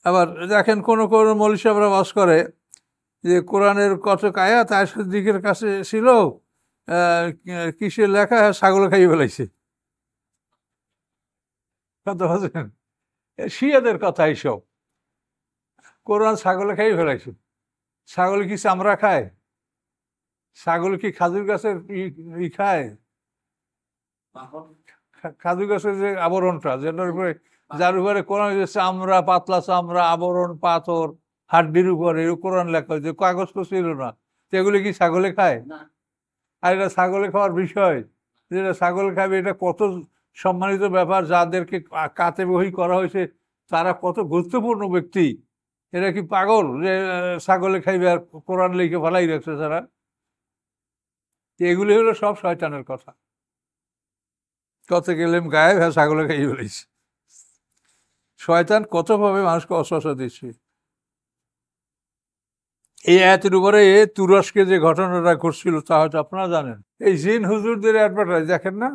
আবার দেখেন কোনো কোনো মৌলভী সাহেবরা বাস করে যে কোরআনের কতক আয়াত আয়েশার দিকের কাছে ছিল, কিসের লেখা, ছাগল খাইয়ে ফেলাইছে। কথা বলছেন, শিয়াদের কথা এইসব। কোরআন ছাগলে খাইয়ে ফেলাইছে। ছাগল কি চামড়া খায়? ছাগল কি খাজুর গাছের ই খায়? খাজুর গাছের যে আবরণটা, যেটার উপরে, যার উপরে কোরআন চামড়া, পাতলা চামড়া, আবরণ, পাথর, হাড্ডির উপরে কোরআন লেখা হয়েছে, কাগজ তো ছিল না। এগুলি কি ছাগলে খায়? আর এটা ছাগলে খাওয়ার বিষয়, যেটা ছাগল খাবে, এটা কত সম্মানিত ব্যাপার। যাদেরকে কাতে বহি করা হয়েছে তারা কত গুরুত্বপূর্ণ ব্যক্তি। এরা কি পাগল যে ছাগলে খাইবে আর কোরআন লিখে ফেলাই রাখছে তারা? এগুলি হলো সব শয়তানের কথা। কত গেলেম গায়েব, হ্যাঁ ছাগলে খাইয়ে ফেলেছে। শয়তান কতভাবে মানুষকে অসহসা দিচ্ছে। এই আয়াতের উপরে তুরস্কে যে ঘটনাটা ঘটছিল তা হয়তো আপনারা জানেন। এই জিন হুজুরদের অ্যাডভার্টাইজ দেখেন না?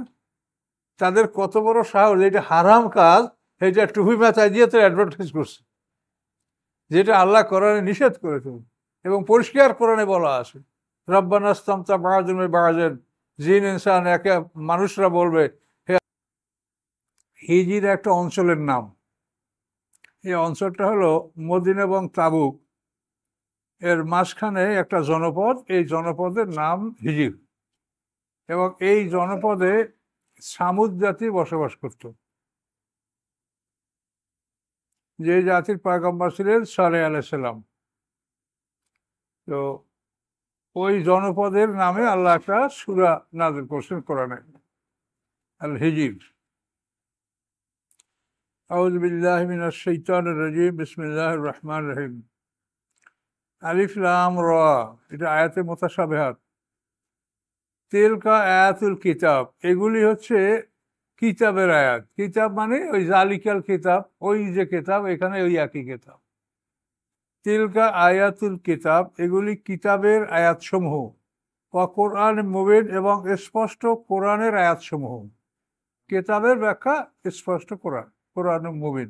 তাদের কত বড় সাহস, এটা হারাম কাজ, এটা টুপি মাথায় দিয়ে তারা অ্যাডভার্টাইজ করছে, যেটা আল্লাহ কোরআনে নিষেধ করেছেন এবং পরিষ্কার কোরআনে বলা আছে, রব্বানা ইসতামতা বা'যুম বিবা'যিন, জিন ইনসান একে মানুষরা বলবে। হিজির একটা অঞ্চলের নাম। এই অঞ্চলটা হলো মদিনা এবং তাবুক এর মাঝখানে একটা জনপদ। এই জনপদের নাম হিজির এবং এই জনপদে সামুদ জাতি বসবাস করত, যে জাতির পয়গম্বর ছিলেন সালেহ আলাইহিস সালাম। তো ওই জনপদের নামে আল্লাহ একটা সূরা নাযিল করছেন কোরআনে, আল হিজির। আউযু বিল্লাহি মিনাশ শাইতানির রাজীম, বিসমিল্লাহির রহমানির রহিম। আলিফ লাম রা, এটা আয়াতে মুতাশাবিহাত। তিলকা আয়াতুল কিতাব, এগুলি হচ্ছে কিতাবের আয়াত। কিতাব মানে ওই জালিকাল কিতাব, ওই যে কিতাব, এখানে ওই একই কিতাব। তিলকা আয়াতুল কিতাব, এগুলি কিতাবের আয়াতসমূহ। কোরআন মুবিন, এবং স্পষ্ট কোরআনের আয়াতসমূহ। কিতাবের ব্যাখ্যা স্পষ্ট কোরআন, কোরআন মুবিন।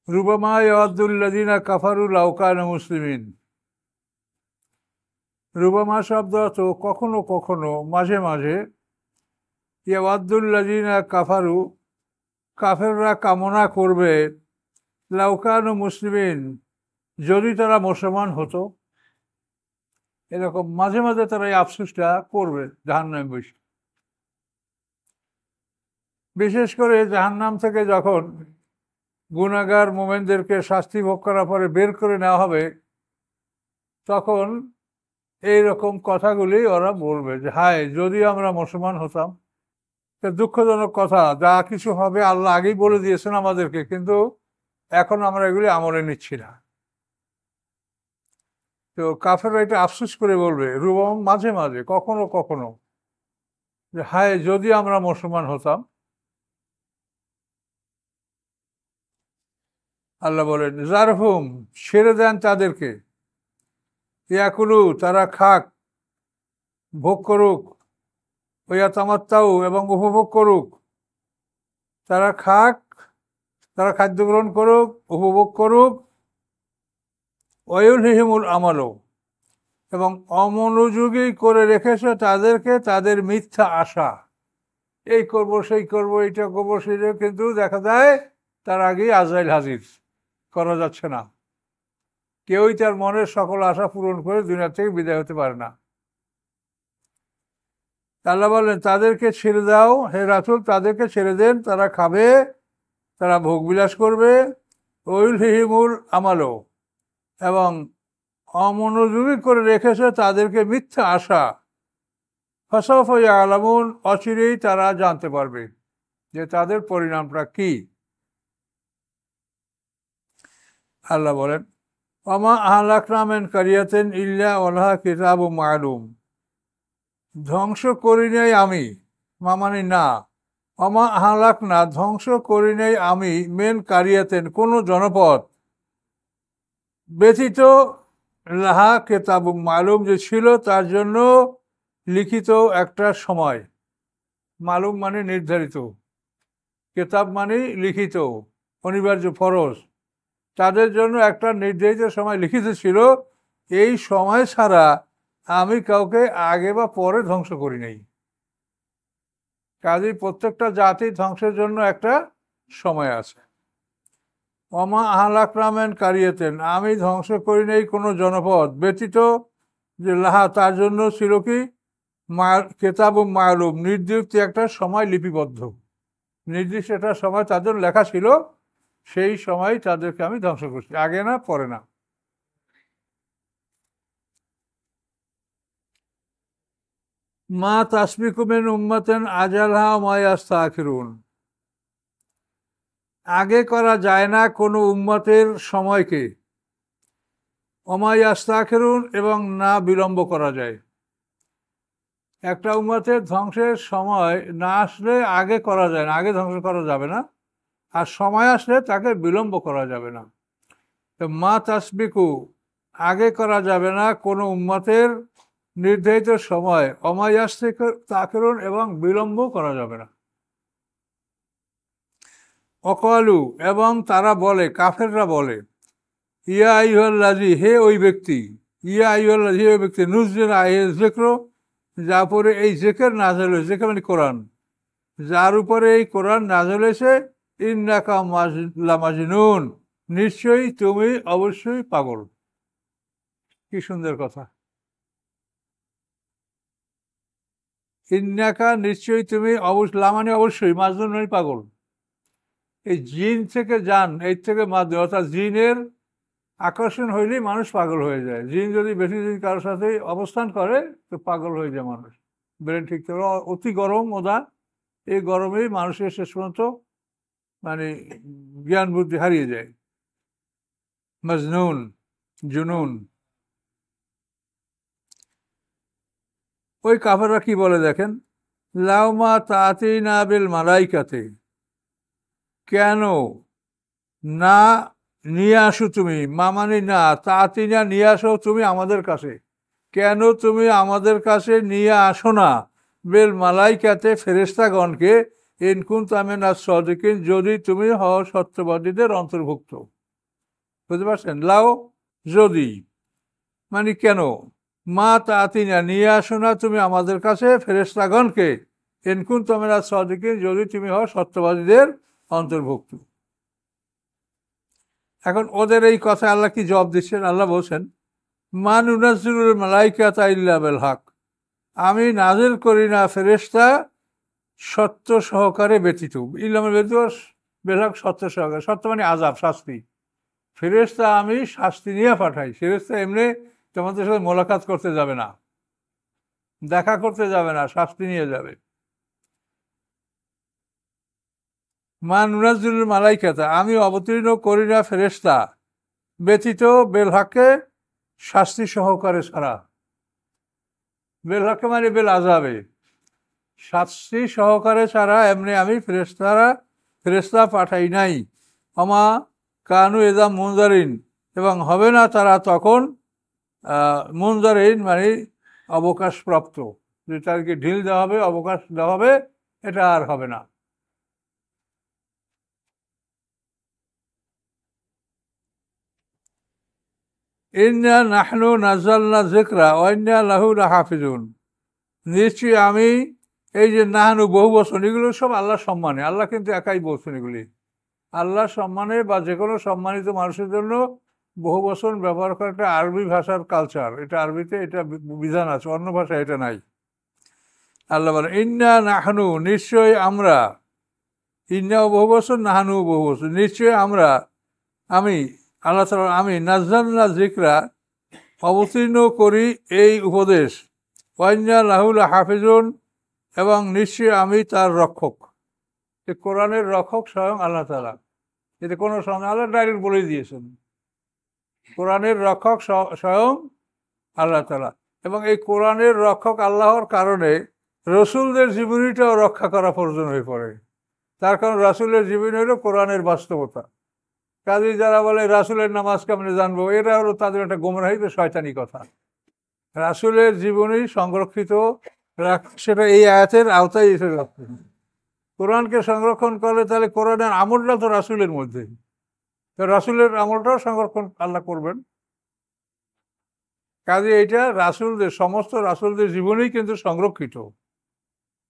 রুবামা ইয়াওয়াদ্দুল্লাযিনা কাফারু লাউ কানু মুসলিমিন। রুবামা শব্দ তো কখনো কখনো, মাঝে মাঝে। ইয়াওয়াদ্দুল্লাযিনা কাফারু, কাফেররা কামনা করবে, লাউ কানু মুসলিমিন, যদি তারা মুসলমান হতো। এরকম মাঝে মাঝে তারা এই আফসোসটা করবে জাহান্নামে বসে। বিশেষ করে জাহান্নাম থেকে যখন গুনাহগার মুমিনদেরকে শাস্তি ভোগ করার পরে বের করে নেওয়া হবে, তখন এইরকম কথাগুলি ওরা বলবে যে হায় যদি আমরা মুসলমান হতাম। দুঃখজনক কথা, যা কিছু হবে আল্লাহ আগেই বলে দিয়েছেন আমাদেরকে, কিন্তু এখন আমরা এগুলি আমলে নিচ্ছি না। তো কাফেররা এটা আফসোস করে বলবে রুবাম, মাঝে মাঝে, কখনো কখনো, যে হায় যদি আমরা মুসলমান হতাম। আল্লাহ বলেন জারহুম, ছেড়ে দেন তাদেরকে, ইয়াকুলু, তারা খাক, ভোগ করুক, ওয়া তামাত্তাউ, এবং উপভোগ করুক। তারা খাক, তারা খাদ্য গ্রহণ করুক, উপভোগ করুক। ওয়ায়ুলহিহিমুল আমালু, এবং অমনোযোগী করে রেখেছে তাদেরকে তাদের মিথ্যা আশা। এই করব, সেই করব, এইটা করবো, সেইটা, কিন্তু দেখা যায় তার আগেই আজরাইল হাজির, করা যাচ্ছে না। কেউই তার মনের সকল আশা পূরণ করে দুনিয়া থেকে বিদায় হতে পারে না। আল্লাহ বলেন তাদেরকে ছেড়ে দাও, হে রাসূল, তাদেরকে ছেড়ে দেন, তারা খাবে, তারা ভোগবিলাস করবে। ওয়ায়ুলহিহিমুল আমালু, এবং অমনোযোগী করে রেখেছে তাদেরকে মিথ্যা আশা। ফাসাউফা ইয়ালামুন, অচিরেই তারা জানতে পারবে যে তাদের পরিণামটা কি। আল্লাহ বলেন ওমা আহলাকনা মিন কারিয়াতিন ইল্লা ওয়ালাহা কিতাবুম মা'লুম, ধ্বংস করি নাই আমি, মানে না, ওমা আহলাকনা, ধ্বংস করি নাই আমি, মেন কারিয়াতেন, কোনো জনপদ, ব্যতীত, লাহা কিতাবুম মা'লুম, যে ছিল তার জন্য লিখিত একটা সময়। মালুম মানে নির্ধারিত, কিতাব মানে লিখিত, অনিবার্য, ফরজ। তাদের জন্য একটা নির্ধারিত সময় লিখিত ছিল। এই সময় ছাড়া আমি কাউকে আগে বা পরে ধ্বংস করি নাই। কাজেই প্রত্যেকটা জাতি ধ্বংসের জন্য একটা সময় আছে। ওমা আহলাকনামেন কারিয়েতেন, আমি ধ্বংস করি নাই কোনো জনপদ ব্যতীত যে লাহা তার জন্য ছিল কি কেতাব মালুম, নির্দিষ্ট একটা সময় লিপিবদ্ধ, নির্দিষ্ট একটা সময় তাদের লেখা ছিল, সেই সময় তাদেরকে আমি ধ্বংস করছি, আগে না পরে না। মা তাসবিকুমেন উম্মাতেন আজালহা মায়াস্তাখিরুন, আগে করা যায় না কোনো উম্মতের সময়কে, অমায়াস্তাখিরুন, এবং না বিলম্ব করা যায়। একটা উম্মতের ধ্বংসের সময় না আসলে আগে করা যায় না, আগে ধ্বংস করা যাবে না, আর সময় আসলে তাকে বিলম্ব করা যাবে না। তো মা তাসবিকু, আগে করা যাবে না কোনো উম্মতের নির্ধারিত সময়, অমায়াস্তাখিরুন, এবং বিলম্ব করা যাবে না। অকালু, এবং তারা বলে, কাফেররা বলে, ইয়া আইয়ুহাল্লাযী, হে ওই ব্যক্তি, ইয়া আইয়ুহাল্লাযী, ওই ব্যক্তি, নুয্জিলা আলাইহিজ যিকর, যার উপরে এই জিকির নাযিল হয়েছে, জিকির মানে কোরআন, যার উপরে এই কোরআন নাযিল হয়েছে, ইন্নাকা লামাজনুন, নিশ্চয়ই তুমি অবশ্যই পাগল। কি সুন্দর কথা। ইন্নাকা, নিশ্চয়ই তুমি, লামানি অবশ্যই, মাজনুন মানে পাগল। এই জিন থেকে জান, এই থেকে মাধ্যমে, অর্থাৎ জিনের আকর্ষণ হইলেই মানুষ পাগল হয়ে যায়। জিন যদি বেশি দিন কারোর সাথে অবস্থান করে তো পাগল হয়ে যায় মানুষ, ব্রেন ঠিক থাকে। অতি গরম ওদা, এই গরমেই মানুষের শেষ পর্যন্ত মানে জ্ঞান বুদ্ধি হারিয়ে যায়। মজনুন, জুনুন। ওই কাফেররা কি বলে দেখেন, লাউমা তাতিনা বিল মালাইকাতে, কেন না নিয়ে আসো তুমি, মামানি না, তাতিনা নিয়ে আসো তুমি আমাদের কাছে, কেন তুমি আমাদের কাছে নিয়ে আসো না বেল মালাইকাতে, ফেরেশতাগণকে, ইনকুন তামিনা সাদিকিন, যদি তুমি হও সত্যবাদীদের অন্তর্ভুক্ত। বুঝতে পারছেন? লাও, যদি, মানে কেন, মা তাতিনা, নিয়ে আসো না তুমি আমাদের কাছে ফেরেশতাগণকে, ইনকুন তামিনা সাদিকিন, যদি তুমি হও সত্যবাদীদের অন্তর্ভুক্ত। এখন ওদের এই কথা আল্লাহ কি জবাব দিচ্ছেন? আল্লাহ বলছেন, মা নুনাজ্জিলুল মালাইকাতা ইল্লা বিল হক, আমি নাজিল করি না ফেরেশতা সত্য সহকারে ব্যতীত। ইল্লামের ব্যতীত, বেলহক সত্য সহকারে, সত্য মানে আযাব, শাস্তি। ফেরেশতা আমি শাস্তি নিয়ে পাঠাই। ফেরেশতা এমনি তোমাদের সাথে মোলাকাত করতে যাবে না, দেখা করতে যাবে না, শাস্তি নিয়ে যাবে। মা নুনাজ্জিলুল মালাইকাতা, আমি অবতীর্ণ করি না ফেরেশতা ব্যতীত বেলহকে, শাস্তি সহকারে ছাড়া। বেলহকে মানে বেল আযাবে, শাস্তি সহকারে ছাড়া এমনি আমি ফেরেশতা পাঠাই নাই। আমা কানু এদা মুনজারিন, এবং হবে না তারা তখন মুনজারিন মানে অবকাশপ্রাপ্ত, যে তাদেরকে ঢিল দেওয়া হবে, অবকাশ দেওয়া হবে, এটা আর হবে না। ইন্না নাহনু নাযালনা যিকরা ওয়া ইন্না লাহু লাহাফিজুন, নিশ্চয়ই আমি, এই যে নাহানু বহু বচন, এগুলো সব আল্লাহর সম্মানে। আল্লাহ কিন্তু একাই বলছেন এগুলি আল্লাহর সম্মানে, বা যে কোনো সম্মানিত মানুষের জন্য বহু বচন ব্যবহার করা একটা আরবি ভাষার কালচার, এটা আরবিতে এটা বিধান আছে, অন্য ভাষায় এটা নাই। আল্লাহ বলেন, ইন্না নাহানু, নিশ্চয়ই আমরা, ইন্নাও বহু বচন, নাহানু বহু বচন, নিশ্চয়ই আমরা, আমি আল্লাহ তাআলা, আমি নাযালনা যিকরা, অবতীর্ণ করি এই উপদেশ, ওয়া ইন্না লাহু লাহাফিজুন, এবং নিশ্চয়ই আমি তার রক্ষক। কোরআনের রক্ষক স্বয়ং আল্লাহ তাআলা, এতে কোনো সন্দেহ, আল্লাহ ডাইরেক্ট বলে দিয়েছেন, কোরআনের রক্ষক স্বয়ং আল্লাহ তাআলা। এবং এই কোরআনের রক্ষক আল্লাহর কারণে রসুলদের জীবনীটাও রক্ষা করা প্রয়োজন হয়ে পড়ে। তার কারণ রাসূলের জীবনী হলো কোরআনের বাস্তবতা। কাজেই যারা বলে রাসূলের নামাজ কেমনে জানবো, এটা হলো তাদের একটা গোমরাহী, শয়তানি কথা। রাসূলের জীবনী সংরক্ষিত সেটা এই আয়াতের আওতায় এসে রাখতে হবে। কোরআনকে সংরক্ষণ করলে তাহলে কোরআনের আমলটা তো রাসূলের মধ্যে, তো রাসূলের আমলটাও সংরক্ষণ আল্লাহ করবেন। কাজে এইটা রাসূলদের, সমস্ত রাসূলদের জীবনেই কিন্তু সংরক্ষিত।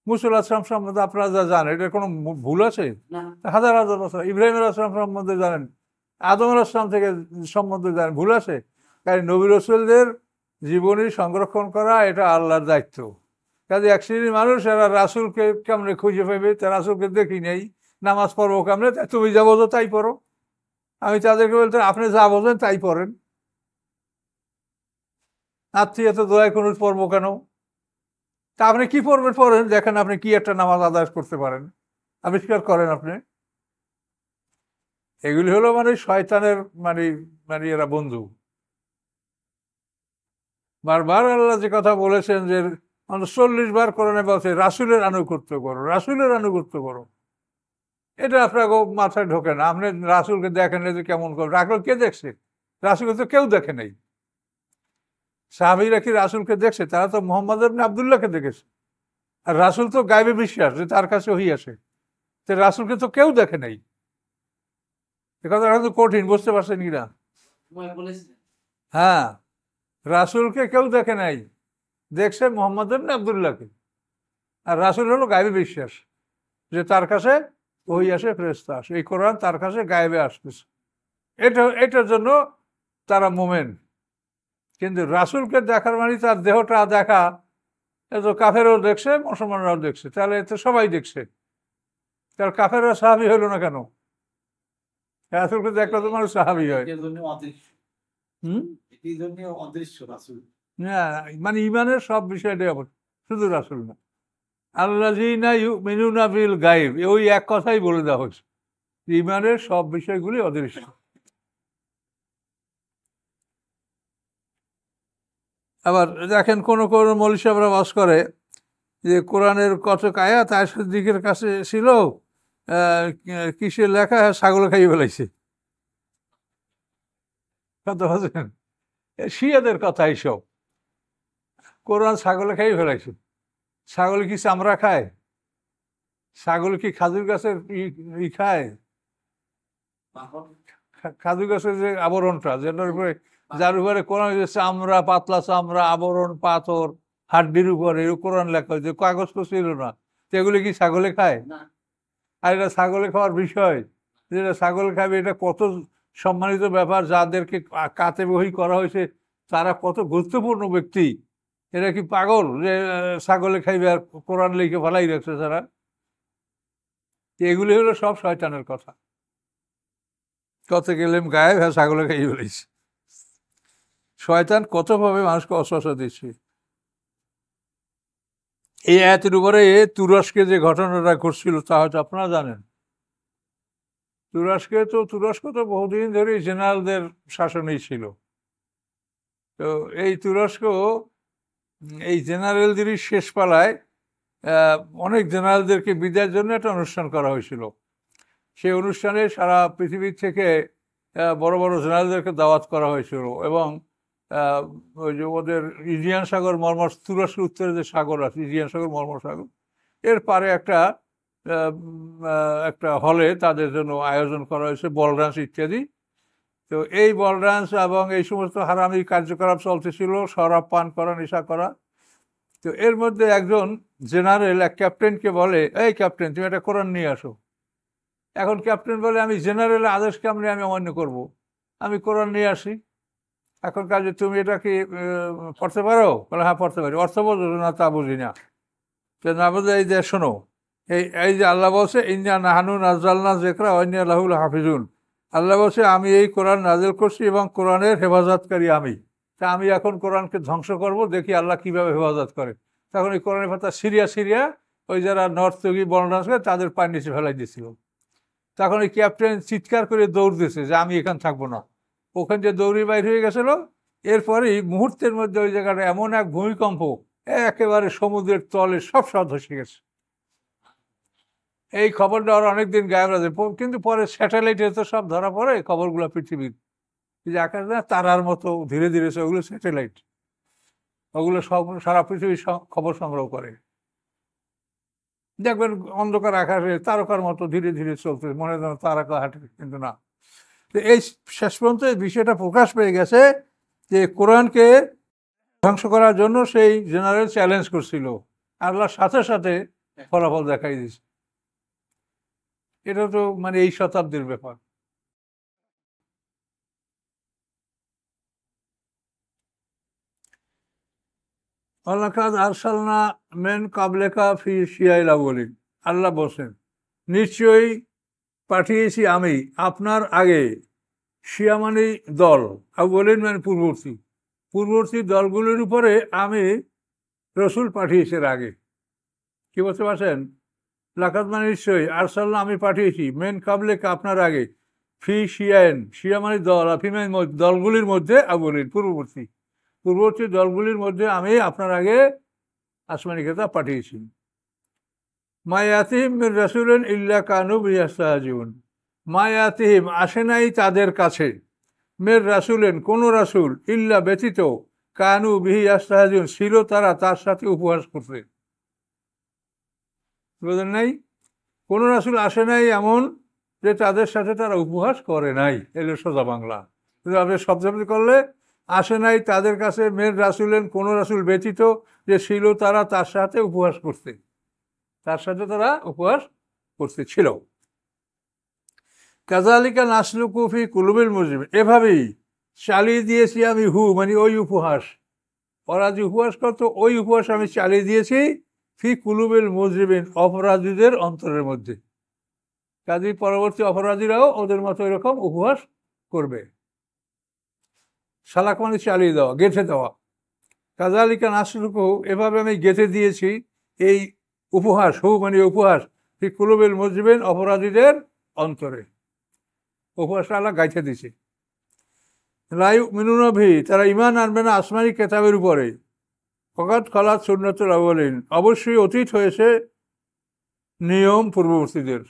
মুসা আলাইহিস সালাম সম্বন্ধে আপনারা যা জানেন, এটার কোনো ভুল আছে? হাজার হাজার বছর। ইব্রাহিম আলাইহিস সালাম সম্বন্ধে জানেন, আদম আলাইহিস সালাম থেকে সম্বন্ধে জানেন, ভুল আছে? কারণ নবী রাসূলদের জীবনী সংরক্ষণ করা এটা আল্লাহর দায়িত্ব। কাজে এক শ্রেণীর মানুষ এরা রাসূলকে কেমনে খুঁজে পাবে, তা রাসূলকে দেখি নেই, নামাজ পড়বো কেমনে, তুমি যা বোঝো তাই পড়ো। আমি তাদেরকে বলতাম, আপনি যা বোঝেন তাই পড়েন, আত্মীয়তা দোয়ায় কোনো পড়বো কেন? তা আপনি কি পড়বেন পড়েন, দেখেন আপনি কি একটা নামাজ আদায় করতে পারেন, আবিষ্কার করেন আপনি। এগুলি হলো মানে শয়তানের মানে মানে এরা বন্ধু। বারবার আল্লাহ যে কথা বলেছেন যে 40 বার কোরআনে বলছে রাসূলের আনুগত্য করো, রাসূলের আনুগত্য করো। এটা আপনাকে মাথায় ঢোকে না। আপনি রাসূলকে দেখেন যে কেমন করে, রাসূল কে দেখছে? রাসূলকে তো কেউ দেখে নাই। সাহাবীরা কি রাসূলকে দেখছে? তারা তো মুহাম্মদ ইবনে আব্দুল্লাহকে দেখেছে। আর রাসূল তো গায়বে বিশ্বাস যে তার কাছে ওহী আসে, তো রাসূলকে তো কেউ দেখে নাই। এ কথা কিন্তু কঠিন, বুঝতে পারছেন কিনা? হ্যাঁ, রাসূলকে কেউ দেখে নাই, দেখছে মুহাম্মদ ইবনে আব্দুল্লাহকে। আর রাসূল হলো গায়বে বিশ্বাস যে তার কাছে ওহী আসে, ফেরেশতা আসে, এই কোরআন তার কাছে গায়েবে আসতেছে। এটার জন্য তারা মোমেন। কিন্তু রাসূলকে দেখার মানে তার দেহটা দেখা, এ তো কাফেরও দেখছে, মুসলমানরাও দেখছে, তাহলে এতে সবাই দেখছে। তার কাফেররা সাহাবী হলো না কেন? রাসূলকে দেখলে তো মানুষ সাহাবী হয়। না, মানে ইমানের সব বিষয়টাই আবার, শুধু রাসূল না। আল্লাযীনা ইউমিনুনা বিল গায়ব, ওই এক কথাই বলে দেওয়া হচ্ছে, ইমানের সব বিষয়গুলি অদৃশ্য। আবার দেখেন কোন কোন মৌলভী সাহেবরা বাস করে যে কোরআনের কত আয়াত আয়েশার দিকের কাছে ছিল, কিসের লেখা, ছাগল খাইয়ে ফেলাইছে। কথা বলছেন, শিয়াদের কথা এইসব। কোরআন ছাগলে খাইয়ে ফেলাইছে। ছাগল কি চামড়া খায়? ছাগল কি খাজুর গাছের ই খায়? খাজুর গাছের যে আবরণটা, যেটার উপরে, যার উপরে কোরআন চামড়া, পাতলা চামড়া, আবরণ, পাথর, হাড্ডির উপরে কোরআন লেখা হয়েছে, কাগজ তো ছিল না, এগুলি কি ছাগলে খায়? আর এটা ছাগলে খাওয়ার বিষয়, যেটা ছাগল খাবে, এটা কত সম্মানিত ব্যাপার। যাদেরকে কাতে বহি করা হয়েছে তারা কত গুরুত্বপূর্ণ ব্যক্তি। এরা কি পাগল যে ছাগলে খাইবে আর কোরআন লিখে ভালাই রাখছে তারা? এগুলি হলো সব শয়তানের কথা। কত গেলেম গায়েব, হ্যাঁ ছাগলে খাইয়ে ফেলেছে। শয়তান কতভাবে মানুষকে অসহসা দিচ্ছে। এই আয়াতের উপরে তুরস্কে যে ঘটনাটা ঘটছিল তা হয়তো আপনারা জানেন। তুরস্ক তো বহুদিন ধরে জেনারেলদের শাসনেই ছিল। তো এই তুরস্ক, এই জেনারেলদেরই শেষ পালায় অনেক জেনারেলদেরকে বিদায়ের জন্য একটা অনুষ্ঠান করা হয়েছিল। সেই অনুষ্ঠানে সারা পৃথিবীর থেকে বড় বড় জেনারেলদেরকে দাওয়াত করা হয়েছিল। এবং ওই যে ওদের ইজিয়ান সাগর মর্মর, তুরস্কের উত্তরে যে সাগর আছে ইজিয়ান সাগর মর্মর সাগর, এর পারে একটা হলে তাদের জন্য আয়োজন করা হয়েছে, বল ডান্স ইত্যাদি। তো এই বল ডান্স এবং এই সমস্ত হারামি কার্যকলাপ চলতেছিল, শরাব পান করা, নেশা করা। তো এর মধ্যে একজন জেনারেল এক ক্যাপ্টেনকে বলে, এই ক্যাপ্টেন তুমি একটা কোরআন নিয়ে আসো। এখন ক্যাপ্টেন বলে, আমি জেনারেলের আদেশ কেমনি আমি অমান্য করব, আমি কোরআন নিয়ে আসি। এখন কাজে তুমি এটা কি পড়তে পারো? বলে হ্যাঁ পড়তে পারি। অর্থ বোঝো না? তা বুঝি না। তো না বোঝে, এই যে শোনো, এই যে আল্লাহ বলছে ইন্না নাহানু নাজ্জালনা যিকরা ওয়া ইন্না লাহু লাহাফিজুন, আল্লাহ বলছে আমি এই কোরআন নাজিল করছি এবং কোরআনের হেফাজতকারী আমি। তা আমি এখন কোরআনকে ধ্বংস করব, দেখি আল্লাহ কিভাবে হেফাজত করে। তখন এই কোরআনের পাতা সিরিয়া ওই যারা নর্থ তৈরি বর্ণনা করে তাদের পায়ের নিচে ফেলাই দিয়েছিল। তখন ওই ক্যাপ্টেন চিৎকার করে দৌড় দিয়েছে যে আমি এখানে থাকবো না। ওখান যে দৌড়ি বাইর হয়ে গেছিল, এরপরেই মুহূর্তের মধ্যে ওই জায়গাটা এমন এক ভূমিকম্প, একেবারে সমুদ্রের তলে সব ধসে গেছে। এই খবরটা আর অনেকদিন গায়েব আছে, কিন্তু পরে স্যাটেলাইটে তো সব ধরা পড়ে খবরগুলো পৃথিবীর, যে আকাশ না তারার মতো ধীরে ধীরে ওগুলো স্যাটেলাইট। ওগুলো সব সারা পৃথিবীর খবর সংগ্রহ করে। দেখবেন অন্ধকার আকাশে তারকার মতো ধীরে ধীরে চলতে, মনে হয় তারকা হাঁটে, কিন্তু না। তো এই শেষ পর্যন্ত এই বিষয়টা প্রকাশ পেয়ে গেছে যে কোরআনকে ধ্বংস করার জন্য সেই জেনারেল চ্যালেঞ্জ করছিল, আল্লাহর সাথে সাথে ফলাফল দেখাই দিয়েছে। এটা তো মানে এই শতাব্দীর ব্যাপার। ওয়ালাকাদ আরসালনা মিন ক্বাবলিকা ফি শিয়াইল আউয়ালিন, আল্লাহ বলছেন নিশ্চয়ই পাঠিয়েছি আমি আপনার আগে, শিয়া মানে দল, আউয়ালিন মানে পূর্ববর্তী, পূর্ববর্তী দলগুলোর উপরে আমি রসুল পাঠিয়েছি এর আগে। কি বলতে পারছেন? লাকাদ মানে নিশ্চয়ই, আরসালনা আমি পাঠিয়েছি, মেন ক্বাবলিকা আপনার আগে, ফি শিয়াইন, শিয়া মানে দল, ফিমেন দলগুলির মধ্যে, আউয়ালিন পূর্ববর্তী, পূর্ববর্তী দলগুলির মধ্যে আমি আপনার আগে আসমানি কিতাব পাঠিয়েছি। মায়াতিহিম মির রাসূলিন ইল্লা কানু বিহি ইস্তাহজিউন, মায়াতিহিম আসে নাই তাদের কাছে, মির রাসূলিন কোন রাসূল, ইল্লা ব্যতীত, কানু বিহি ইস্তাহজিউন ছিল তারা তার সাথে উপহাস করতে। বুঝলেন নাই? কোন রাসূল আসে নাই এমন যে তাদের সাথে তারা উপহাস করে নাই, এলো সোজা বাংলা। কিন্তু আপনি শব্দ করলে আসে নাই তাদের কাছে মের রাসূলেন কোন রাসূল ব্যতীত, যে ছিল তারা তার সাথে উপহাস করতে, তার সাথে তারা উপহাস করতে ছিল। কাযালিকা নাসলুকু ফি কুলুবিল মুজরিমিন, এভাবেই চালিয়ে দিয়েছি আমি মানে ওই উপহাস, ওরা যে উপহাস করতো ওই উপহাস আমি চালিয়ে দিয়েছি ফি কুলুবিল মুজরিমিন, অপরাধীদের অন্তরের মধ্যে। কাজেই পরবর্তী অপরাধীরাও ওদের মতো এরকম উপহাস করবে। সালাক মানে চালিয়ে দেওয়া, গেঁথে দেওয়া। কাযালিকা নাসলুকু, এভাবে আমি গেঁথে দিয়েছি এই উপহাস, মানে উপহাস, ফি কুলুবিল মুজরিমিন, অপরাধীদের অন্তরে। উপহাসটা আল্লাহ গাইতে দিছে। লা ইউমিনুনা বিহি, তারা ঈমান আনবে না আসমানি কিতাবের উপরে। ফাকাদ খালাত সুন্নাতুল আউয়ালিন, অবশ্যই অতীত হয়েছে নিয়ম পূর্ববর্তীদের।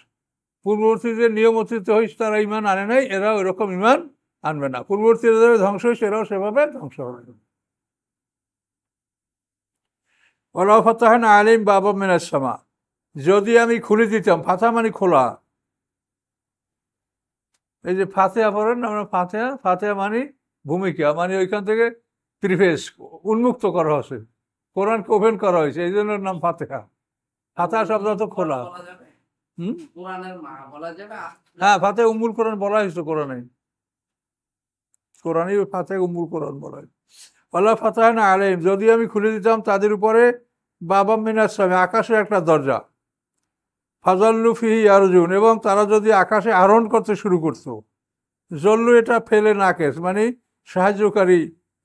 পূর্ববর্তীদের নিয়ম অতীত হয়েছে, তারা ঈমান আনে নাই, এরাও এরকম ঈমান আনবে না। পূর্ববর্তীদের ধ্বংস হয়েছে, এরাও সেভাবে ধ্বংস হবে। ওয়ালাউ ফাতাহনা আলাইহিম বাবাম মিনাস সামা, যদি আমি খুলে দিতাম, ফাতা মানে খোলা, এই যে ফাতিহা পড়েন না আমরা, ফাতিহা, ফাতিহা মানে ভূমিকা, মানে ওইখান থেকে প্রিফেস উন্মুক্ত করা হয়েছে, কোরআনকে ওপেন করা হয়েছে, এই জন্য নাম ফাতিহা। ফাতিহা শব্দ তো খোলা। হ্যাঁ, ফাতিহা উম্মুল কোরআন বলা হয়েছে কোরআনে, কোরআনে ফাতিহা উম্মুল কোরআন বলা হয়। ওয়ালাউ ফাতাহনা আলাইহিম, যদি আমি খুলে দিতাম তাদের উপরে, বাবাম মিনাস সামা, আকাশের একটা দরজা, ফাজাল্লু ফিহি ইয়ারজুন, এবং তারা যদি আকাশে আরোহণ করতে শুরু করতো। জল্লু এটা ফেলে নাকেস, মানে সাহায্যকারী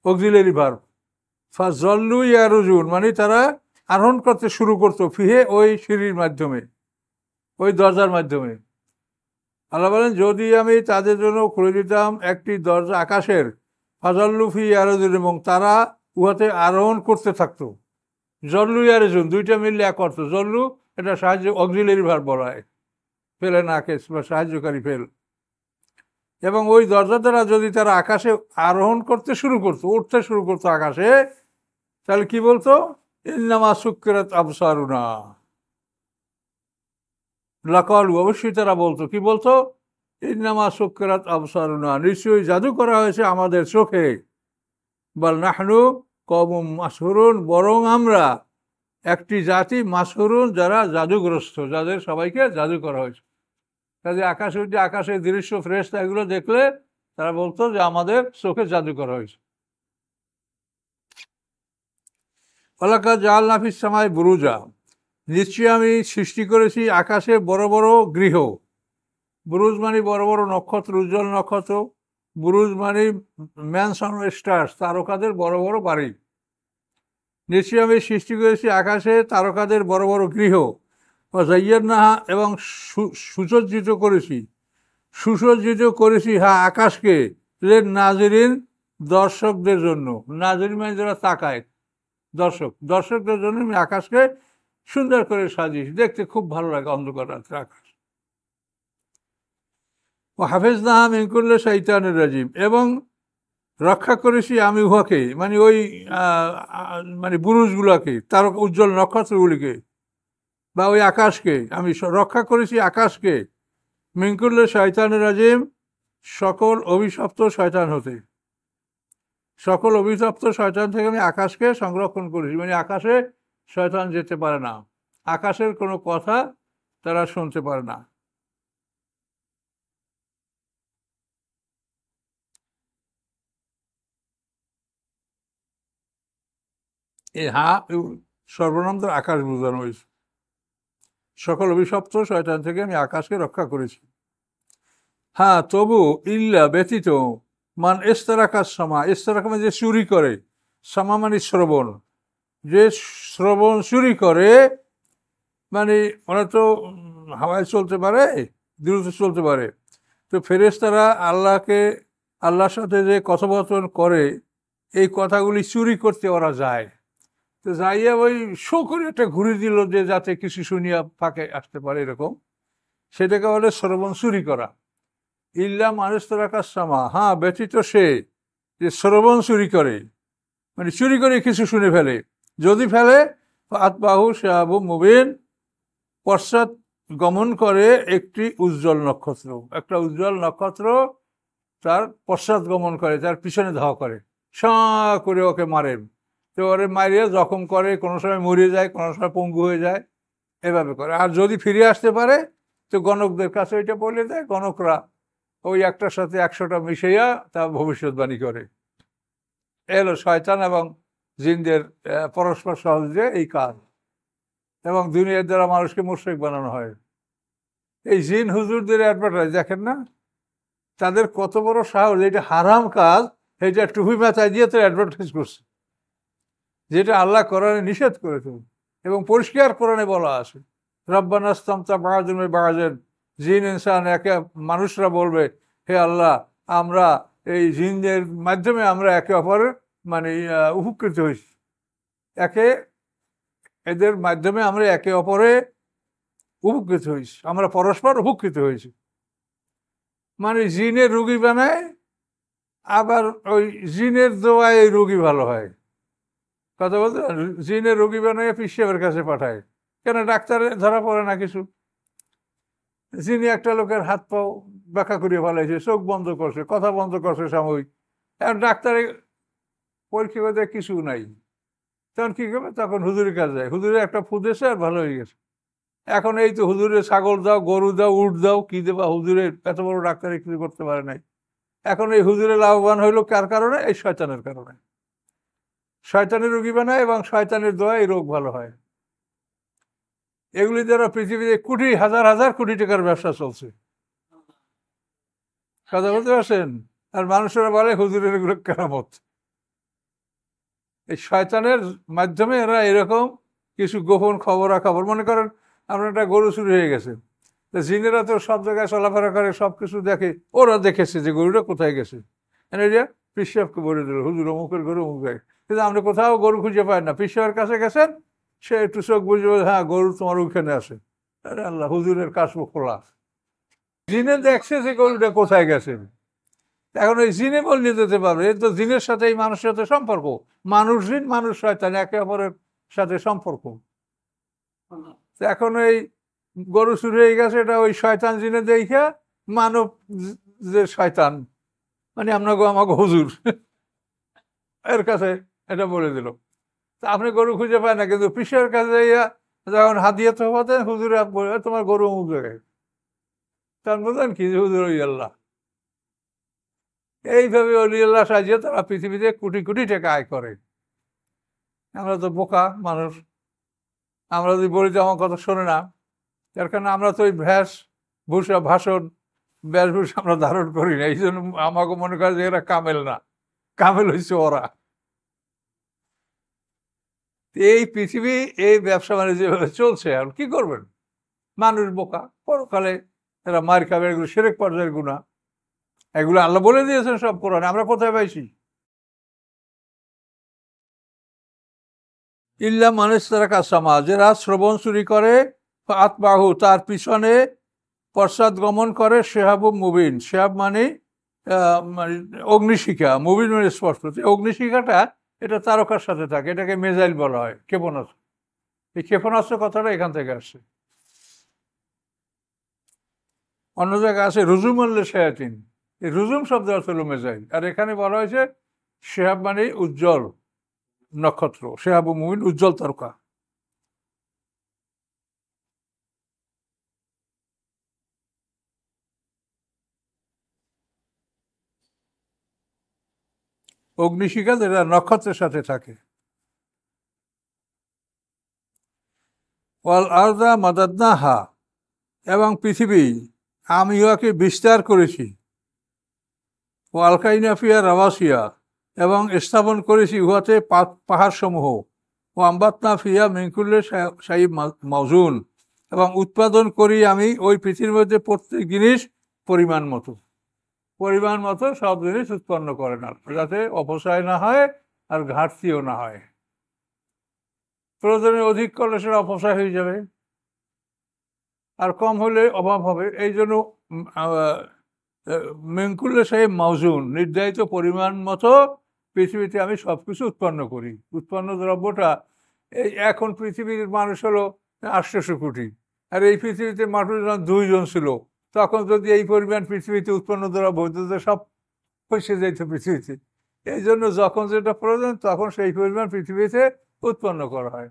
অক্সিলারি ভার্ব। ফাজাল্লু ইয়ারজুন মানে তারা আরোহণ করতে শুরু করতো, ফিহে ওই সিঁড়ির মাধ্যমে, ওই দরজার মাধ্যমে। আল্লাহ বলেন যদি আমি তাদের জন্য খুলে দিতাম একটি দরজা আকাশের, ফাজাল্লু ফি ইয়ারজুন, এবং তারা উহাতে আরোহণ করতে থাকতো। জল্লু ইয়ারজুন দুইটা মিললে এক অর্থ। জল্লু এটা সাহায্য, অক্সিলারি ভার্ব বলা হয়, ফেলে নাকেস বা সাহায্যকারী ফেল। এবং ওই দরজা দ্বারা যদি তারা আকাশে আরোহণ করতে শুরু করতো, উঠতে শুরু করতো আকাশে, তাহলে কি বলতো? ইন্নামা সুক্কিরাত আবসারুনা, লাকালু, অবশ্যই তারা বলতো, কি বলতো? ইন্নামা সুক্কিরাত আবসারুনা, নিশ্চয়ই জাদু করা হয়েছে আমাদের চোখে। বাল নাহনু কওমুম মাসহুরুন, বরং আমরা একটি জাতি, মাসহুরুন যারা জাদুগ্রস্ত, যাদের সবাইকে জাদু করা হয়েছে। কাজে আকাশে যে আকাশের দৃশ্য, ফেরেশতা, এগুলো দেখলে তারা বলতো যে আমাদের চোখে জাদু করা হয়েছে। ওয়ালাকাদ জাআলনা ফিস সামাই বুরুজা, নিশ্চয়ই আমি সৃষ্টি করেছি আকাশে বড় বড় গৃহ। বুরুজ মানে বড় বড় নক্ষত্র, উজ্জ্বল নক্ষত্র। বুরুজ মানে ম্যানসন স্টার্স, তারকাদের বড় বড় বাড়ি। নিশ্চয়ই আমি সৃষ্টি করেছি আকাশে তারকাদের বড় বড় গৃহ। যাইয়ান্নাহা, এবং সুসজ্জিত করেছি, সুসজ্জিত করেছি হ্যাঁ আকাশকে, লেন নাজিরিন, দর্শকদের জন্য। নাজিরিন মানে যারা তাকায়, দর্শক, দর্শকদের জন্য আমি আকাশকে সুন্দর করে সাজিয়েছি, দেখতে খুব ভালো লাগে অন্ধকার রাত্রে আকাশ। ও হাফেজনাহা মিন কুল্লি শাইতানির রাজিম, এবং রক্ষা করেছি আমি উহাকে, মানে ওই মানে বুরুজগুলোকে, তার উজ্জ্বল নক্ষত্রগুলিকে, বা ওই আকাশকে আমি রক্ষা করেছি, আকাশকে মিনকুল্লে শয়তানের রাজিম, সকল অভিশপ্ত শয়তান হতে। সকল অভিশপ্ত শয়তান থেকে আমি আকাশকে সংরক্ষণ করেছি, মানে আকাশে শয়তান যেতে পারে না, আকাশের কোনো কথা তারা শুনতে পারে না। এই সর্বনাম তো আকাশ বোঝানো হয়েছে। সকল অভিশপ্ত শয়তান থেকে আমি আকাশকে রক্ষা করেছি। হ্যাঁ, তবু ইল্লা ব্যতীত মান ইস্তারাকার সামা, ইস্তারাকা মানে যে চুরি করে, সামা মানে শ্রবণ, যে শ্রবণ চুরি করে, মানে ওরা তো হাওয়ায় চলতে পারে, দ্রুত চলতে পারে, তো ফেরেশতারা আল্লাহর সাথে যে কথোপকথন করে, এই কথাগুলি চুরি করতে ওরা যায়। তো যাইয়া ওই শো করে একটা ঘুরে দিল যে যাতে কিছু শুনিয়া ফাঁকে আসতে পারে, এরকম, সেটাকে বলে শ্রবণ চুরি করা। ইল্লা মানুষ তারাকার সামা, হ্যাঁ ব্যতীত সে যে শ্রবণ চুরি করে, মানে চুরি করে কিছু শুনে ফেলে, যদি ফেলে আতবাহু শাহাবু মুবিন, পশ্চাৎ গমন করে একটি উজ্জ্বল নক্ষত্র, একটা উজ্জ্বল নক্ষত্র তার পশ্চাৎ গমন করে, তার পিছনে ধাওয়া করে, করে ওকে মারে, তো ওরে মারিয়ে জখম করে, কোনো সময় মরে যায়, কোনো সময় পঙ্গু হয়ে যায়, এভাবে করে। আর যদি ফিরে আসতে পারে তো গণকদের কাছে ওইটা বলে দেয়, গণকরা ওই একটার সাথে 100টা মিশাইয়া তা ভবিষ্যৎবাণী করে। এলো শয়তান এবং জিনদের পরস্পর সহজে এই কাজ, এবং দুনিয়ার দ্বারা মানুষকে মুশরিক বানানো হয়। এই জিন হুজুরদের অ্যাডভার্টাইজ দেখেন না, তাদের কত বড় সাহস, এটা হারাম কাজ, এটা টুপি মাথায় দিয়ে তো অ্যাডভার্টাইজ করছে, যেটা আল্লাহ কোরআনে নিষেধ করেছে, এবং পরিষ্কার কোরআনে বলা আছে রব্বানা ইসতামতা বা'যুনা বিবা'যিন, জিন ইনসান একে, মানুষরা বলবে হে আল্লাহ, আমরা এই জিনদের মাধ্যমে আমরা একে অপরের মানে উপকৃত হয়েছি, এদের মাধ্যমে আমরা একে অপরে উপকৃত হয়েছি, আমরা পরস্পর উপকৃত হয়েছি। মানে জিনের রুগী বানায়, আবার ওই জিনের দোয়ায় এই রুগী ভালো হয়। কথা বলতে, জিনের রোগী বানিয়ে পিসিএমের কাছে পাঠায়, কেন ডাক্তারে ধরা পড়ে না কিছু। যিনি একটা লোকের হাত পাও ব্যাখ্যা করিয়ে ফেলাইছে, চোখ বন্ধ করছে, কথা বন্ধ করছে সাময়িক, এখন ডাক্তারে পরীক্ষা করে কিছু নাই, তখন কি করবে, তখন হুজুরের কাছে যায়, হুজুরে একটা ফুদেছে আর ভালো হয়ে গেছে। এখন এই তো হুজুরে ছাগল দাও, গরু দাও, উট দাও, কি দেবা, হুজুরের এত বড় ডাক্তারে কিছু করতে পারে নাই। এখন এই হুজুরে লাভবান হইলো কার কারণে? এই শয়তানের কারণে। শয়তানের রোগী বানায় এবং শয়তানের দোয়ায় এই রোগ ভালো হয়। এগুলি দ্বারা পৃথিবীতে কোটি হাজার হাজার কোটি টাকার ব্যবসা চলছে, কথা বলতে পারছেন। আর মানুষেরা বলে হুজুরের এগুলো কেরামত। এই শয়তানের মাধ্যমে এরা এরকম কিছু গোপন খবরাখবর, মনে করেন আপনার একটা গরু চুরি হয়ে গেছে, জিনেরা তো সব জায়গায় চলাফেরা করে, সব কিছু দেখে, ওরা দেখেছে যে গরুটা কোথায় গেছে, এটা পিসাবকে বলে দিল হুজুর অমুকের গরু অমুক জায়গায়, কিন্তু আপনি কোথাও গরু খুঁজে পায় না। পিসাবের কাছে গেছেন, সে একটু চোখ বুঝে বলে হ্যাঁ গরু তোমার ওইখানে আছে। আরে আল্লাহ, হুজুরের কাশবো খোলা, জিনে দেখছে যে গরুটা কোথায় গেছে। এখন ওই জিনে বলে যেতে পারবে, এর তো জিনের সাথে এই মানুষের সাথে সম্পর্ক, মানুষ জিন মানুষ শয়তান একে অপরের সাথে সম্পর্ক। এখন এই গরু চুরি হয়ে গেছে, এটা ওই শয়তান জিনে দেখা মানব যে শয়তান, মানে আমাকে হুজুর এর কাছে এটা বলে দিল। তা আপনি গরু খুঁজে পায় না, কিন্তু পিসের কাছে যাইয়া যখন হাদিয়া তো হতেন, হুজুরে তোমার গরু অমুক জায়গায়, তখন বলতেন কি হুজুর ওই আল্লাহ। এইভাবে অলি আল্লাহ সাজিয়ে তারা পৃথিবীতে কোটি কোটি টাকা আয় করে। আমরা তো বোকা মানুষ, আমরা যদি বলি যে আমার কথা শোনে না, যার কারণে আমরা তো ওই ভাষণ বেশভূষা আমরা ধারণ করি না, এই জন্য আমাকে মনে করে যে এরা কামেল না, কামেল হয়েছে ওরা। এই পৃথিবী এই ব্যবসা বাণিজ্য যেভাবে চলছে, আর কি করবেন, মানুষ বোকা, পরকালে এরা মার খাবে, এগুলো শিরক পর্যায়ের গুনাহ, এগুলো আল্লাহ বলে দিয়েছেন সব কোরআনে, আমরা কোথায় পাইছি। ইল্লা মানুষ তারা কাসামা, যারা শ্রবণ চুরি করে, আতবাহু তার পিছনে পশ্চাৎ গমন করে, শেহাবু মুবিন, শেহাব মানে মানে অগ্নিশিখা, মুভির মানে স্পষ্ট, অগ্নিশিখাটা এটা তারকার সাথে থাকে, এটাকে মেজাইল বলা হয়, ক্ষেপণাস্ত্র। এই ক্ষেপণাস্ত্র কথাটা এখান থেকে আসছে। অন্য জায়গায় আছে রুজুম আল্লাহ শায়াতিন, এই রুজুম শব্দ অর্থ হলো মেজাইল, আর এখানে বলা হয়েছে শেহাব মানে উজ্জ্বল নক্ষত্র, শেহাবু মুমিন উজ্জ্বল তারকা। অগ্নিশিখা যেটা নক্ষত্রের সাথে থাকে। ওয়াল আরদা মাদাদনাহা, এবং পৃথিবী আমি উহাকে বিস্তার করেছি। ও আলকাইনা ফিয়া রাওয়াসিয়া, এবং স্থাপন করেছি উহাতে পাহাড়সমূহ। ও আম্বাতনা ফিয়া মিনকুল্লে সাহিব মাউজুন, এবং উৎপাদন করি আমি ওই পৃথিবীর মধ্যে প্রত্যেক জিনিস পরিমাণ মতো। পরিমাণ মতো সব জিনিস উৎপন্ন করে না, যাতে অপচয় না হয় আর ঘাটতিও না হয়। প্রয়োজনে অধিক করলে সেটা অপচয় হয়ে যাবে, আর কম হলে অভাব হবে। এই জন্য মেনকুল্লে সাহেব মাউজুন, নির্ধারিত পরিমাণ মতো পৃথিবীতে আমি সব কিছু উৎপন্ন করি। উৎপন্ন দ্রব্যটা এই এখন পৃথিবীর মানুষ হলো 800 কোটি, আর এই পৃথিবীতে মানুষ যখন 2 জন ছিল, তখন যদি এই পরিমাণ পৃথিবীতে উৎপন্ন দ্রব্য হইতো তো সব ফসে যেত পৃথিবীতে। এই জন্য যখন যেটা প্রয়োজন তখন সেই পরিমাণ পৃথিবীতে উৎপন্ন করা হয়।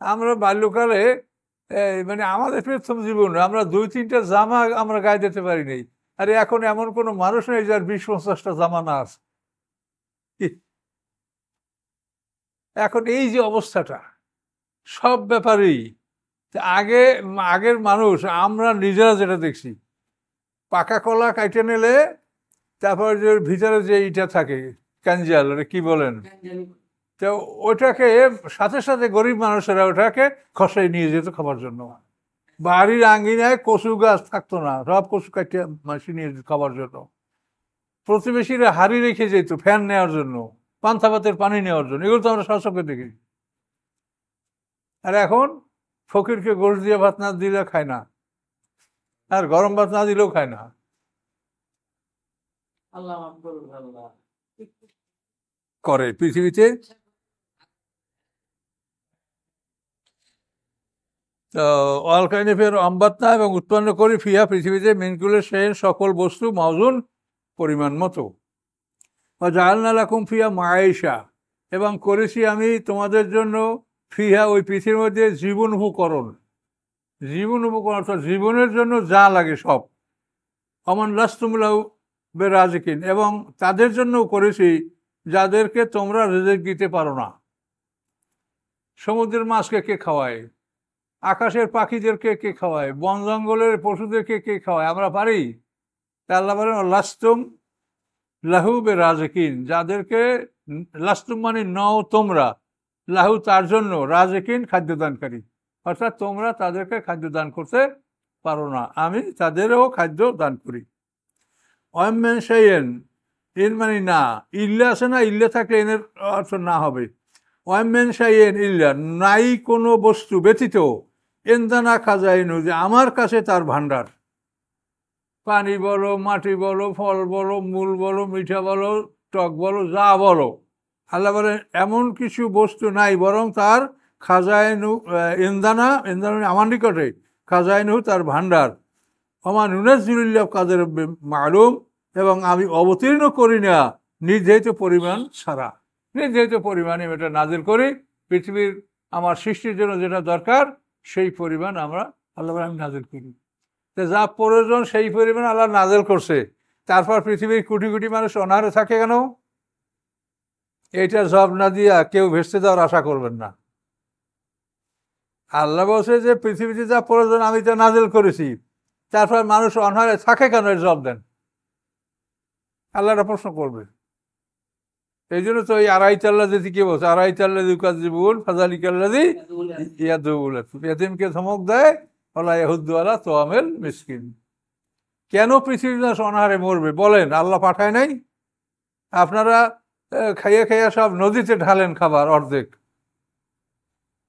আমরা বাল্যকালে মানে আমাদের প্রথম জীবনে আমরা 2-3টা জামা আমরা গায়ে দিতে পারি নাই, আর এখন এমন কোনো মানুষ নেই যার 20-50টা জামা না আছে। এখন এই যে অবস্থাটা সব ব্যাপারেই, আগের মানুষ আমরা নিজেরা যেটা দেখছি, পাকা কলা কাইটে নিলে তারপর যে ভিতরে যে ইটা থাকে ক্যাঞ্জাল, কি বলেন, তো ওটাকে সাথে সাথে গরিব মানুষেরা ওটাকে খসাই নিয়ে যেত খাবার জন্য। বাড়ির আঙ্গিনায় কচু গাছ থাকতো না, সব কচু কাটিয়ে মাসি নিয়ে যেত খাবার জন্য। প্রতিবেশীরা হাড়ি রেখে যেত ফ্যান নেওয়ার জন্য, পান্থা ভাতের পানি নেওয়ার জন্য, এগুলো তো আমরা সচক্ষে দেখি। আর এখন ফকিরকে গোশ দিয়ে ভাত না দিলে খায় না, আর গরম ভাত না দিলেও খায় না। করে পৃথিবীতে। তো অলকাইনে ফের অম্বাতনা, এবং উৎপন্ন করি ফিয়া পৃথিবীতে মিনকুলের সেই সকল বস্তু মাউজুন পরিমাণ মতো। জাআলনা লাকুম ফিয়া মাআইশা, এবং করেছি আমি তোমাদের জন্য ফিহা ওই পৃথিবীর মধ্যে জীবন উপকরণ। জীবন উপকরণ অর্থাৎ জীবনের জন্য যা লাগে সব। অমান লাস্তুমুলাউ বেরাজিকিন, এবং তাদের জন্য করেছি যাদেরকে তোমরা রিজিক দিতে পারো না। সমুদ্রের মাছকে কে খাওয়ায়, আকাশের পাখিদেরকে কে খাওয়ায়, বন জঙ্গলের পশুদেরকে কে খাওয়ায়, আমরা পারি? আল্লাহ বলেন লাস্তুম লাহু বেরাজিকিন, যাদেরকে লাস্তুম মানে নও তোমরা, লাহু তার জন্য, রাজিকিন খাদ্যদানকারী, অর্থাৎ তোমরা তাদেরকে খাদ্য দান করতে পারো না, আমি তাদেরও খাদ্য দান করি। অয়মেন সাইয়েন, এর মানে না, ইল্লা আছে না, ইল্লা থাকলে এনের অর্থ না হবে। ওয়ামেন সাইয়েন ইল্লা, নাই কোনো বস্তু ব্যতীত, এন্দানা খাজাইনু, যে আমার কাছে তার ভান্ডার। পানি বলো, মাটি বলো, ফল বলো, মূল বলো, মিঠা বলো, টক বলো, যা বলো, আল্লাহ বলেন এমন কিছু বস্তু নাই, বরং তার খাজাইনু, ইন্দানা, ইন্দানা আমার নিকটে, খাজাইনু তার ভান্ডার। আমার নুনাজুলিল্লাহ কাদের মালুম, এবং আমি অবতীর্ণ করি না নির্ধারিত পরিমাণ ছাড়া। নির্ধারিত পরিমাণে এটা নাজিল করি, পৃথিবীর আমার সৃষ্টির জন্য যেটা দরকার সেই পরিমাণ আমরা আল্লাহ আমি নাজিল করি। তো যা প্রয়োজন সেই পরিমাণ আল্লাহ নাজিল করছে, তারপর পৃথিবীর কোটি কোটি মানুষ অনাহারে থাকে কেন? এইটা জব না দিয়া কেউ ভেসতে যাওয়ার আশা করবেন না। আল্লাহ বলছে যে পৃথিবীতে যা প্রয়োজন আমি তা নাজিল করেছি, তারপর মানুষ অনাহারে থাকে কেন, এর জব দেন। আল্লাহরা প্রশ্ন করবে। এই জন্য তো এই আড়াইতাল্লা যদি কে বলছে, আড়াইতাল্লা জীবন ফাজালিকাল্লাদি ইয়াতিমকে ধমক দেয়, ওলা ইয়াহুদ্দু আলা তোয়ামেল মিসকিন। কেন পৃথিবীর মানুষ অনাহারে মরবে বলেন? আল্লাহ পাঠায় নাই? আপনারা খাইয়ে খাইয়া সব নদীতে ঢালেন খাবার অর্ধেক,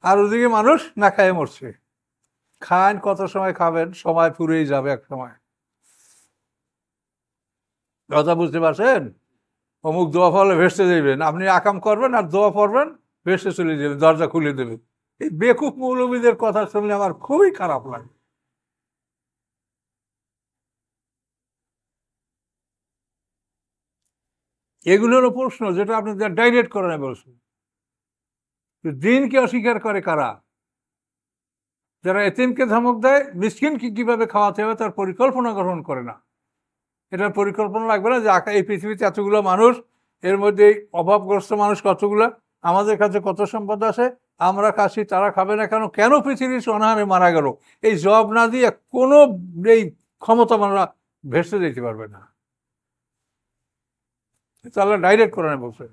আর ওদিকে মানুষ না খাইয়ে মরছে। খান কত সময় খাবেন, সময় ফুরেই যাবে এক সময়। কথা বুঝতে পারছেন? অমুক দোয়া পড়লে ভেসতে দেবেন, আপনি আকাম করবেন আর দোয়া পড়বেন, ভেসতে চলে যাবেন, দরজা খুলে দেবে। এই বেকুব মৌলবীদের কথা শুনলে আমার খুবই খারাপ লাগে। এগুলোরও প্রশ্ন যেটা আপনি ডাইরেক্ট করে না বলছেন। দিনকে অস্বীকার করে কারা? যারা এতিমকে ধমক দেয়, মিসকিনকে কিভাবে খাওয়াতে হবে তার পরিকল্পনা গ্রহণ করে না। এটার পরিকল্পনা লাগবে না যে এই পৃথিবীতে এতগুলো মানুষ, এর মধ্যে অভাবগ্রস্ত মানুষ কতগুলো, আমাদের কাছে কত সম্পদ আছে, আমরা খাচ্ছি তারা খাবে না কেন, কেন পৃথিবীর অনাহারে মারা গেল, এই জবাব না দিয়ে কোনো এই ক্ষমতা আমরা ভেসে দিতে পারবে না। আল্লাহ ডাইরেক্ট কোরআনে বলছে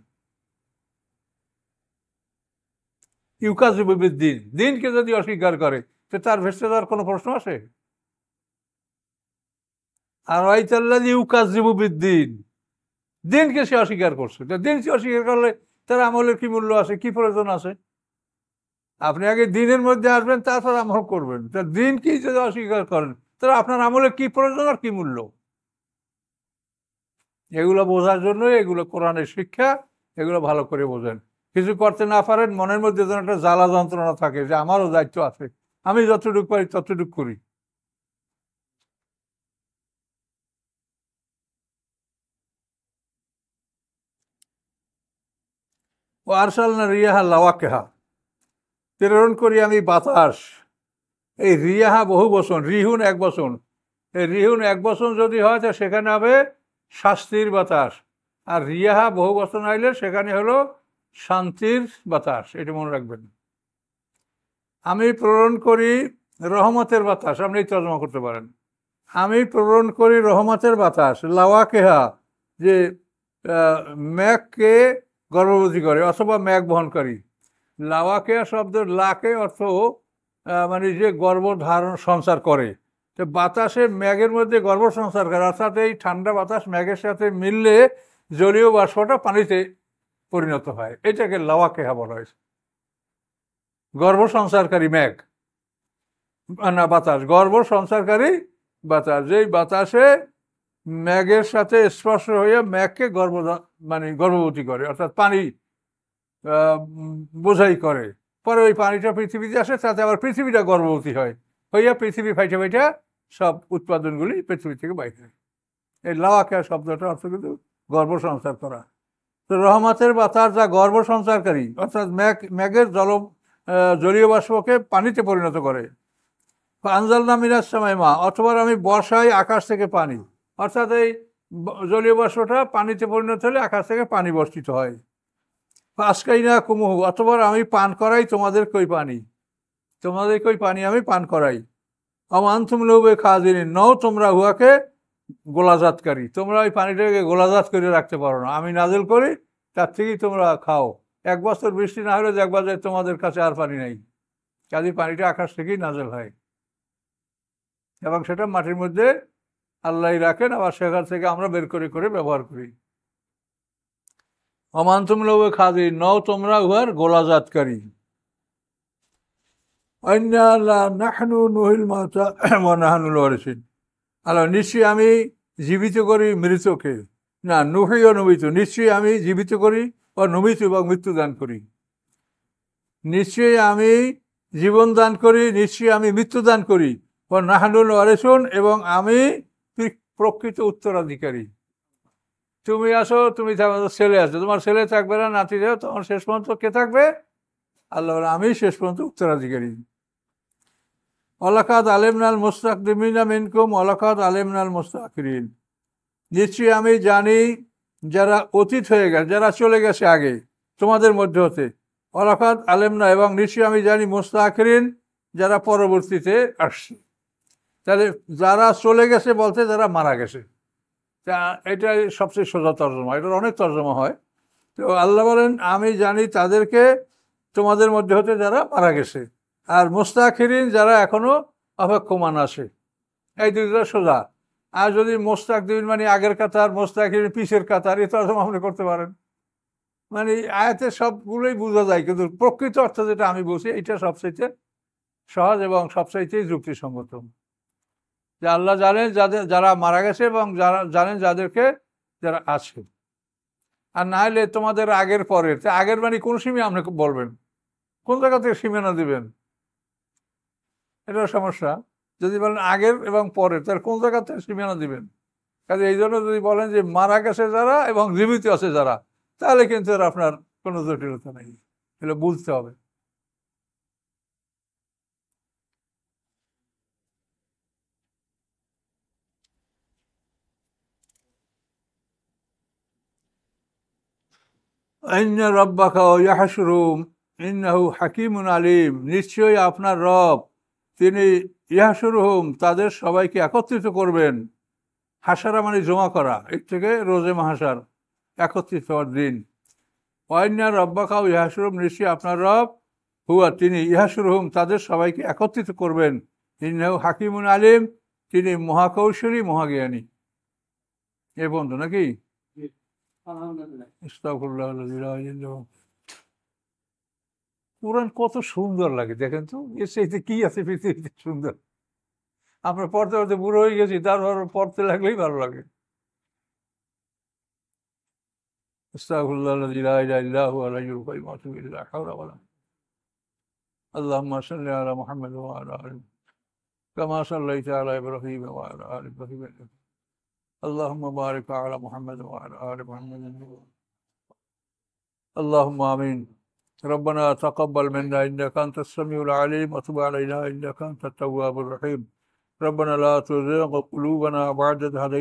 ইউকাযিবুবিদ্দিন, দিনকে যদি অস্বীকার করে তো তার ভেসে দেওয়ার কোনো প্রশ্ন আছে? আর ওয়াইতাল্লাযী ইউকাযিবুবিদ্দিন, দিনকে সে অস্বীকার করছে, দিনকে অস্বীকার করলে তার আমলের কি মূল্য আছে, কি প্রয়োজন আছে? আপনি আগে দিনের মধ্যে আসবেন, তারপর আমল করবেন। তার দিনকেই যদি অস্বীকার করেন তাহলে আপনার আমলের কি প্রয়োজন আর কি মূল্য? এগুলো বোঝার জন্য এগুলো কোরআনের শিক্ষা, এগুলো ভালো করে বোঝেন। কিছু করতে না পারেন, মনের মধ্যে যেন একটা জ্বালা যন্ত্রণা থাকে যে আমারও দায়িত্ব আছে, আমি যতটুকু পারি ততটুকু করি। ও আরসালনা রিয়াহা লাওয়াকেহা, প্রেরণ করি আমি বাতাস। এই রিয়াহা বহু বচন, রিহুন এক বচন। এই রিহুন এক বচন যদি হয় তো সেখানে হবে শাস্তির বাতাস, আর রিয়াহা বহু বচন আইলে সেখানে হলো শান্তির বাতাস। এটা মনে রাখবেন। আমি প্রেরণ করি রহমতের বাতাস, আপনি এই তর্জমা করতে পারেন। আমি প্রেরণ করি রহমতের বাতাস, লাওয়াকেহা, যে মেঘকে গর্ভবতী করে অথবা মেঘ বহনকারী। লাওয়াকেহা শব্দের লাকে অর্থ মানে যে গর্ভ ধারণ সঞ্চার করে। তো বাতাসে মেঘের মধ্যে গর্ভ সঞ্চার করে, অর্থাৎ এই ঠান্ডা বাতাস মেঘের সাথে মিললে জলীয় বাষ্পটা পানিতে পরিণত হয়, এটাকে লাওয়াকেহা বলা হয়েছে। গর্ভ সঞ্চারকারী মেঘ না বাতাস, গর্ভ সঞ্চারকারী বাতাস, যেই বাতাসে মেঘের সাথে স্পর্শ হয়ে মেঘকে মানে গর্ভবতী করে, অর্থাৎ পানি বোঝাই করে। পরে ওই পানিটা পৃথিবীতে আসে, তাতে আবার পৃথিবীটা গর্ভবতী হয়, হইয়া পৃথিবী ফাইটা ফাইটা সব উৎপাদনগুলি পৃথিবী থেকে বাইরে হয়। এই লাওয়াকেহা শব্দটা অর্থ কিন্তু গর্ভ সঞ্চার করা। তো রহমতের বাতাস যা গর্ভ সঞ্চারকারী, অর্থাৎ মেঘের জলীয় বাষ্পকে পানিতে পরিণত করে। আনজালনা মিনাস সামাই মা, অথবা আমি বর্ষায় আকাশ থেকে পানি, অর্থাৎ এই জলীয় বাষ্পটা পানিতে পরিণত হলে আকাশ থেকে পানি বর্ষিত হয়। আসকাইনা কুমুহু, অথবা আমি পান করাই তোমাদের কই পানি, তোমাদের কই পানি আমি পান করাই। আমান্তুম লহুবে খাজিন, নও তোমরা উহাকে গোলাজাতকারী, তোমরা ওই পানিটাকে গোলাজাত করে রাখতে পারো না, আমি নাজেল করি তার থেকেই তোমরা খাও। এক বছর বৃষ্টি না হলে দেখবা যে তোমাদের কাছে আর পানি নেই, কাজে পানিটা আকাশ থেকেই নাজেল হয় এবং সেটা মাটির মধ্যে আল্লাহ রাখেন, আবার সেখান থেকে আমরা বের করে করে ব্যবহার করি। অমান্তুম লহুবে খাজিন, নও তোমরা উহার গোলাজাতকারী। আল্লাহ, নিশ্চয়ই আমি জীবিত করি মৃতকে, না নুহি ও নমিত, নিশ্চয়ই আমি জীবিত করি ও নমিত এবং মৃত্যু দান করি। নিশ্চয়ই আমি জীবন দান করি, নিশ্চয়ই আমি মৃত্যু দান করি। ও নাহানুল ওয়ারিসুন, এবং আমি প্রকৃত উত্তরাধিকারী। তুমি আসো, তুমি ছেলে আছো, তোমার ছেলে থাকবে না, নাতি যাও, তোমার শেষ পর্যন্ত কে থাকবে? আল্লাহ, আমি শেষ পর্যন্ত উত্তরাধিকারী। ওয়ালাকাদ আলিমনাল মুস্তাকদিমিনা মিনকুম ওয়ালাকাদ আলিমনাল মুস্তাখিরিন, নিশ্চয়ই আমি জানি যারা অতীত হয়ে গেছে, যারা চলে গেছে আগে তোমাদের মধ্যে হতে। ওয়ালাকাদ আলিমনা, এবং নিশ্চয়ই আমি জানি মুস্তাখিরিন, যারা পরবর্তীতে আসছে। তাহলে যারা চলে গেছে বলতে যারা মারা গেছে, এটাই সবচেয়ে সোজা তর্জমা, এটার অনেক তর্জমা হয়। তো আল্লাহ বলেন আমি জানি তাদেরকে তোমাদের মধ্যে হতে যারা মারা গেছে, আর মুস্তাখিরিন যারা এখনো অপেক্ষমান আছে। এই দুইটা সোজা। আর যদি মুস্তাকদিমিন মানে আগের কাতার, মুস্তাখিরিন পিছের কাতার, এ তর্জমা আপনি করতে পারেন। মানে আয়াতে সবগুলোই বোঝা যায়, কিন্তু প্রকৃত অর্থ যেটা আমি বলছি এটা সবচাইতে সহজ এবং সবচাইতেই যুক্তিসঙ্গত। যে আল্লাহ জানেন যারা মারা গেছে এবং যারা জানেন যাদেরকে যারা আছে। আর না হলে তোমাদের আগের পরের, আগের মানে কোন সীমা আপনি বলবেন, কোন জায়গা থেকে সীমানা দিবেন, এটা সমস্যা। যদি বলেন আগের এবং পরের, তাহলে কোন জায়গা থেকে সীমানা দিবেন? কাজে এই জন্য যদি বলেন যে মারা গেছে যারা এবং জীবিত আছে যারা, তাহলে কিন্তু আর আপনার কোনো জটিলতা নেই, এগুলো বুঝতে হবে। ইন্না রাব্বাকা ইয়াহশুরুহুম ইন্নাহু হাকীমুন আলীম, নিশ্চয়ই আপনার রব তিনি ইয়াহশুরুহুম তাদের সবাইকে একত্রিত করবেন। হাসারা মানে জমা করা, এর থেকে রোজে মাহাসার, একত্রিত হওয়ার দিন। ওয়াইন্না রাব্বাকা ইয়াহশুরুহুম, নিশ্চয়ই আপনার রব হুয়া তিনি ইয়াহশুরুহুম তাদের সবাইকে একত্রিত করবেন। ইন্নাহু হাকীমুন আলীম, তিনি মহাকৌশলী মহাজ্ঞানী। এ বন্ধু নাকি কোরআন কত সুন্দর লাগে দেখেন তো, এর চাইতে কি আছে পৃথিবীতে সুন্দর? আমরা পড়তে পড়তে বুড়ো হয়ে গেছি, তারপর পড়তে লাগলেই ভালো লাগে। اللهم صل على محمد وعلى آله كما صليت على إبراهيم وعلى آل إبراهيم. اللهم بارك على محمد وعلى آل محمد. اللهم آمين. ربنا تقبل منا إنك أنت السميع العليم وتب علينا إنك أنت التواب الرحيم. ربنا لا تزغ قلوبنا بعد إذ هديتنا